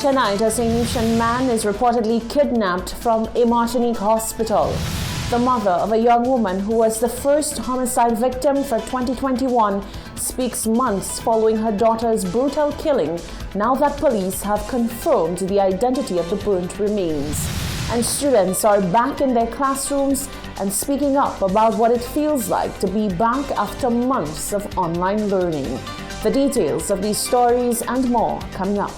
Tonight, a St. Lucian man is reportedly kidnapped from a Martinique hospital. The mother of a young woman who was the first homicide victim for 2021 speaks months following her daughter's brutal killing, now that police have confirmed the identity of the burnt remains. And students are back in their classrooms and speaking up about what it feels like to be back after months of online learning. The details of these stories and more coming up.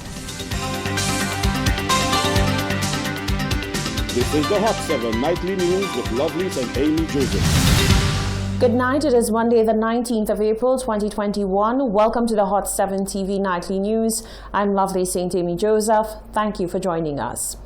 This is the Hot 7 Nightly News with Lovelace and Amy Joseph. Good night. It is Monday, the 19th of April, 2021. Welcome to the Hot 7 TV Nightly News. I'm Lovelace St. Amy Joseph. Thank you for joining us.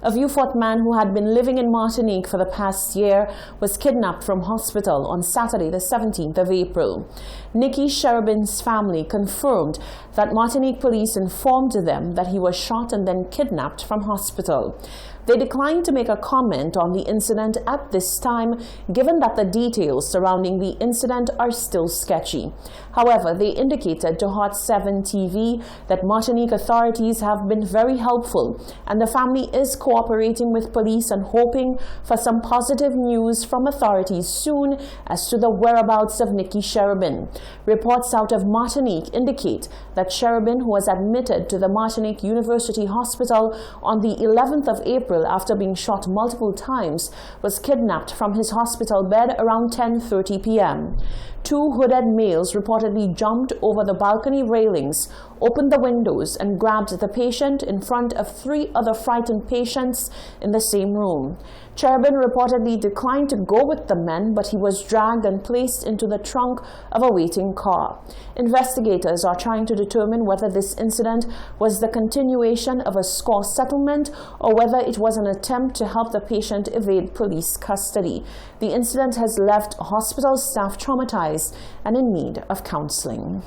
A Vieux Fort man who had been living in Martinique for the past year was kidnapped from hospital on Saturday, the 17th of April. Nicky Cherubin's family confirmed that Martinique police informed them that he was shot and then kidnapped from hospital. They declined to make a comment on the incident at this time, given that the details surrounding the incident are still sketchy. However, they indicated to Hot 7 TV that Martinique authorities have been very helpful, and the family is cooperating with police and hoping for some positive news from authorities soon as to the whereabouts of Nicky Cherubin. Reports out of Martinique indicate that Cherubin, who was admitted to the Martinique University Hospital on the 11th of April after being shot multiple times, was kidnapped from his hospital bed around 10:30 p.m. Two hooded males reportedly jumped over the balcony railings, opened the windows, and grabbed the patient in front of three other frightened patients in the same room. Cherubin reportedly declined to go with the men, but he was dragged and placed into the trunk of a waiting car. Investigators are trying to determine whether this incident was the continuation of a score settlement or whether it was an attempt to help the patient evade police custody. The incident has left hospital staff traumatized and in need of counseling.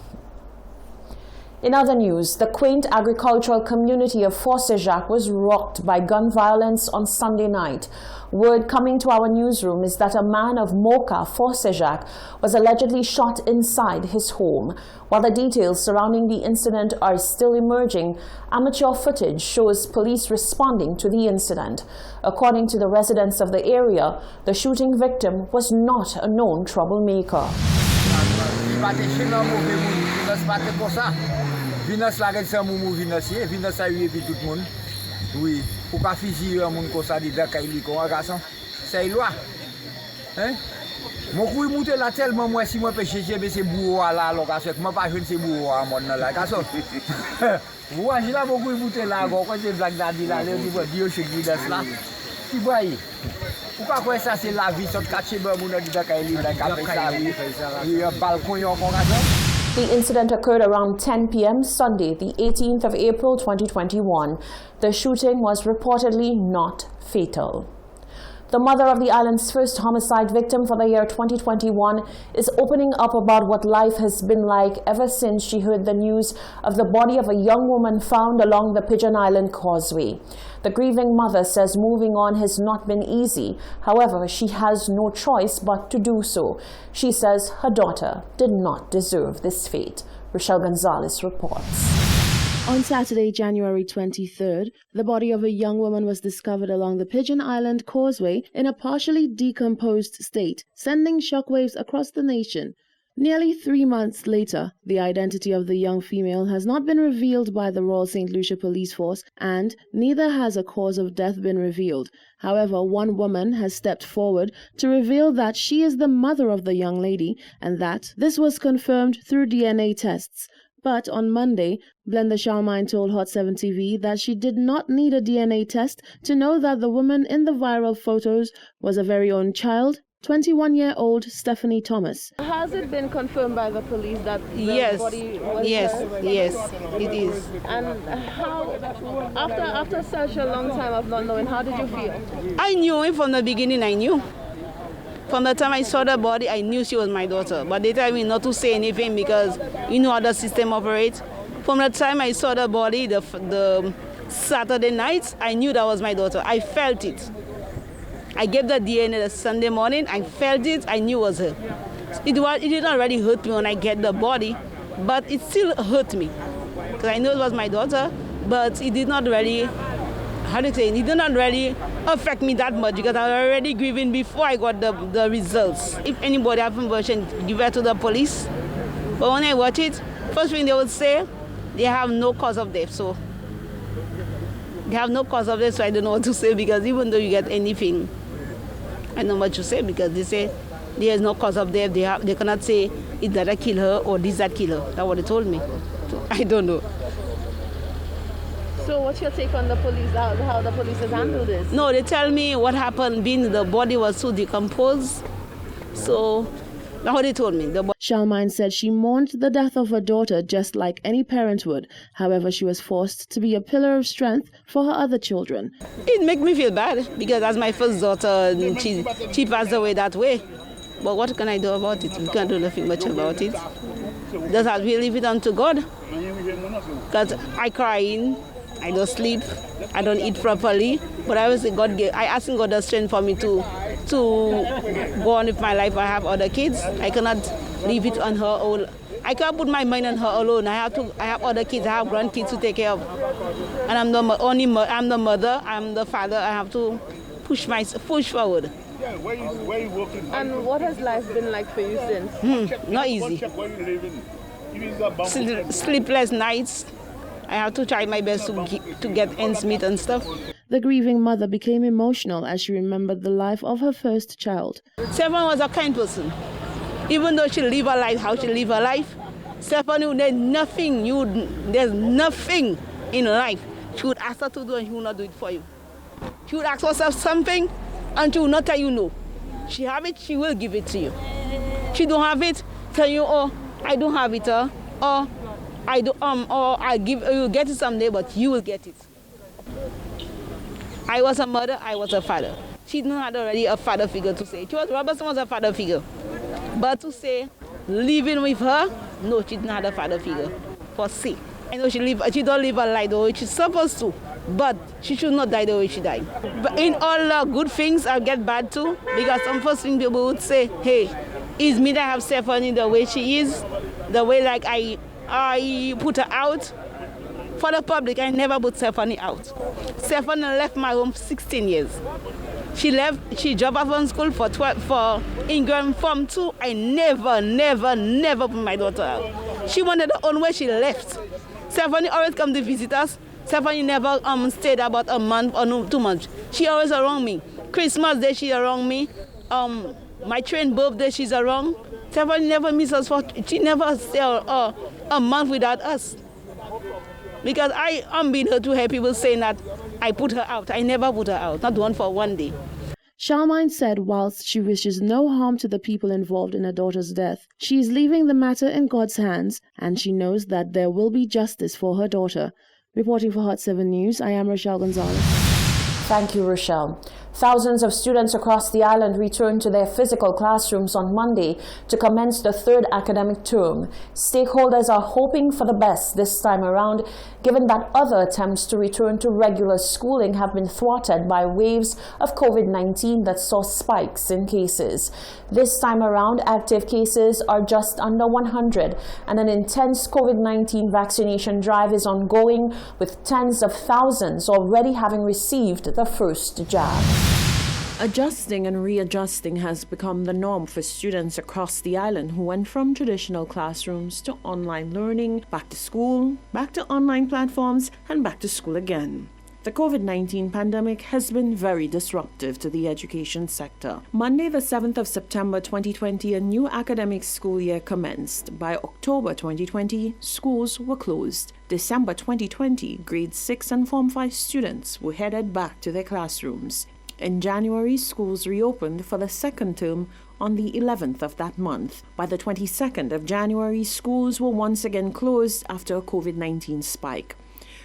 In other news, the quaint agricultural community of Fort St-Jacques was rocked by gun violence on Sunday night. Word coming to our newsroom is that a man of Moka, Fort St-Jacques, was allegedly shot inside his home. While the details surrounding the incident are still emerging, amateur footage shows police responding to the incident. According to the residents of the area, the shooting victim was not a known troublemaker. Vinas la sa moumou vinas ye, vinas a yu epi tout moun. Oui, pou ka fizi yon moun kosa di da ka ili kon agasan. Sa yi lwa. Hein? Mon kou yi moute la tellement moi si moi peche jebe se bourreau la location, moi pas jeune se bourreau à mon la gason. Vous avez là mon kou yi moute la go, quand c'est blague dadi là, le di Dieu chez Guidas là. Qui voyez? Pourquoi quoi ça c'est la vie sur caché ba moun di da ka ili da ka sa oui. Il balcon yon kon gason. The incident occurred around 10 p.m. Sunday, the 18th of April 2021. The shooting was reportedly not fatal. The mother of the island's first homicide victim for the year 2021 is opening up about what life has been like ever since she heard the news of the body of a young woman found along the Pigeon Island Causeway. The grieving mother says moving on has not been easy. However, she has no choice but to do so. She says her daughter did not deserve this fate. Rochelle Gonzalez reports. On Saturday, January 23rd, the body of a young woman was discovered along the Pigeon Island Causeway in a partially decomposed state, sending shockwaves across the nation. Nearly 3 months later, the identity of the young female has not been revealed by the Royal St. Lucia Police Force, and neither has a cause of death been revealed. However, one woman has stepped forward to reveal that she is the mother of the young lady, and that this was confirmed through DNA tests. But on Monday, Blenda Charlemagne told Hot 7 TV that she did not need a DNA test to know that the woman in the viral photos was a very own child, 21-year-old Stephanie Thomas. Has it been confirmed by the police that the body was Yes, it is. And how, after such a long time of not knowing, how did you feel? I knew it from the beginning, I knew. From the time I saw the body, I knew she was my daughter. But they told me not to say anything because you know how the system operates. From the time I saw the body, the Saturday night, I knew that was my daughter. I felt it. I gave the DNA the Sunday morning. I felt it. I knew it was her. It didn't already hurt me when I get the body, but it still hurt me because I know it was my daughter. but it did not really, it did not really affect me that much because I was already grieving before I got the results. If anybody have information, give it to the police. But when I watch it, first thing they would say, they have no cause of death. So they have no cause of death, so I don't know what to say because even though you get anything, I don't know what to say because they say there is no cause of death. They cannot say it that kill her or this that kill her. That's what they told me. So I don't know. So what's your take on the police, how the police has handled this? No, they tell me what happened being the body was so decomposed. So that's what they told me. Shalmine said she mourned the death of her daughter just like any parent would. However, she was forced to be a pillar of strength for her other children. It makes me feel bad because that's my first daughter. She passed away that way. But what can I do about it? We can't do nothing much about it. Just have to leave it unto God. Because I cry, I don't sleep, I don't eat properly. But I ask God the strength for me to go on with my life. I have other kids. I cannot leave it on her own. I can't put my mind on her alone. I have other kids. I have grandkids to take care of. And I'm the mother. I'm the father. I have to push forward. Yeah, where you working? And what has life been like for you since? Not easy. Sleepless nights. I have to try my best to get ends meet and stuff. The grieving mother became emotional as she remembered the life of her first child. Stephanie was a kind person. Even though she lived her life, how she lived her life, Stephanie, there's nothing in life she would ask her to do and she would not do it for you. She would ask herself something and she will not tell you no. She have it, she will give it to you. She don't have it, tell you, oh, I don't have it, or I do, or you'll get it someday, but you will get it. I was a mother, I was a father. She didn't have already a father figure to say. Robertson was a father figure. But to say, living with her, no, she didn't have a father figure. For say. I know she don't live her life the way she's supposed to. But she should not die the way she died. But in all the good things, I'll get bad too. Because some first thing people would say, hey, is me that have Stephanie the way she is? The way like I put her out? For the public, I never put Stephanie out. Stephanie left my home 16 years. She dropped off from school for Ingram Form 2. I never put my daughter out. She wanted her own way, she left. Stephanie always come to visit us. Stephanie never stayed about a month or 2 months. She always around me. Christmas Day, she around me. My train birthday, she's around. Stephanie never misses us. She never stay a month without us. Because I'm being hurt to hear people saying that I put her out. I never put her out, not one for one day. Shalmine said whilst she wishes no harm to the people involved in her daughter's death, she is leaving the matter in God's hands and she knows that there will be justice for her daughter. Reporting for Hot 7 News, I am Rochelle Gonzalez. Thank you, Rochelle. Thousands of students across the island returned to their physical classrooms on Monday to commence the third academic term. Stakeholders are hoping for the best this time around, given that other attempts to return to regular schooling have been thwarted by waves of COVID-19 that saw spikes in cases. This time around, active cases are just under 100, and an intense COVID-19 vaccination drive is ongoing, with tens of thousands already having received the first jab. Adjusting and readjusting has become the norm for students across the island who went from traditional classrooms to online learning, back to school, back to online platforms, and back to school again. The COVID-19 pandemic has been very disruptive to the education sector. Monday, the 7th of September 2020, a new academic school year commenced. By October 2020, schools were closed. December 2020, grade 6 and Form 5 students were headed back to their classrooms. In January, schools reopened for the second term on the 11th of that month. By the 22nd of January, schools were once again closed after a COVID-19 spike.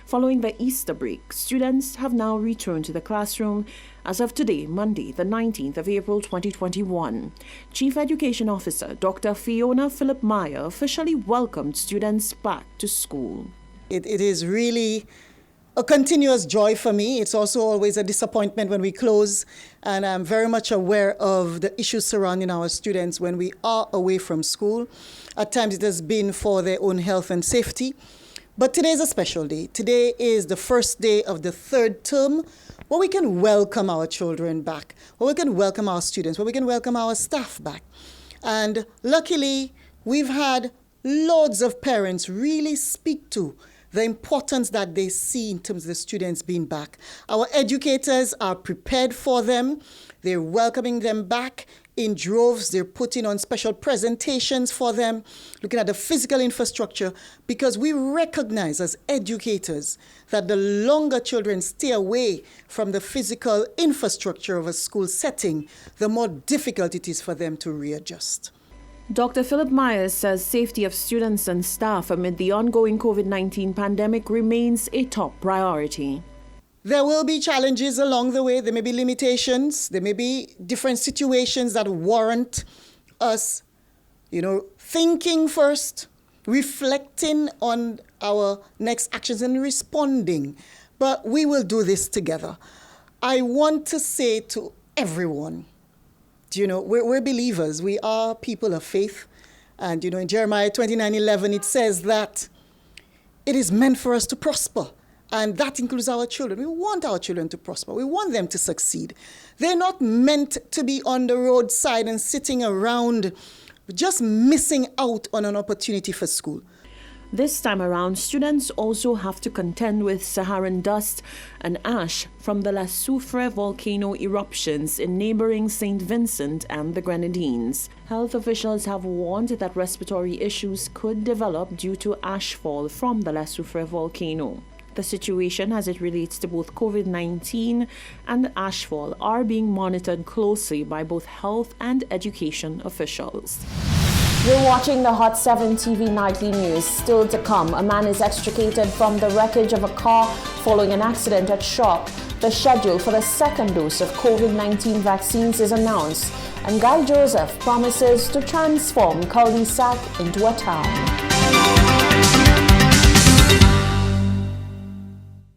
Following the Easter break, students have now returned to the classroom as of today, Monday, the 19th of April 2021. Chief Education Officer Dr. Fiona Philip Meyer officially welcomed students back to school. It is really a continuous joy for me. It's also always a disappointment when we close, and I'm very much aware of the issues surrounding our students when we are away from school. At times it has been for their own health and safety, But today is a special day. Today is the first day of the third term, where we can welcome our children back, where we can welcome our students, where we can welcome our staff back. And luckily, we've had loads of parents really speak to the importance that they see in terms of the students being back. Our educators are prepared for them. They're welcoming them back in droves. They're putting on special presentations for them, looking at the physical infrastructure, because we recognize as educators that the longer children stay away from the physical infrastructure of a school setting, the more difficult it is for them to readjust. Dr. Philip Myers says safety of students and staff amid the ongoing COVID-19 pandemic remains a top priority. There will be challenges along the way. There may be limitations. There may be different situations that warrant us, thinking first, reflecting on our next actions and responding. But we will do this together. I want to say to everyone, we're believers. We are people of faith. And, in Jeremiah 29:11, it says that it is meant for us to prosper. And that includes our children. We want our children to prosper. We want them to succeed. They're not meant to be on the roadside and sitting around just missing out on an opportunity for school. This time around, students also have to contend with Saharan dust and ash from the La Soufre volcano eruptions in neighboring St. Vincent and the Grenadines. Health officials have warned that respiratory issues could develop due to ashfall from the La Soufre volcano. The situation as it relates to both COVID-19 and ashfall are being monitored closely by both health and education officials. You're watching the Hot 7 TV Nightly News. Still to come, a man is extricated from the wreckage of a car following an accident at Shop. The schedule for the second dose of COVID-19 vaccines is announced, and Guy Joseph promises to transform Cul-de-sac into a town.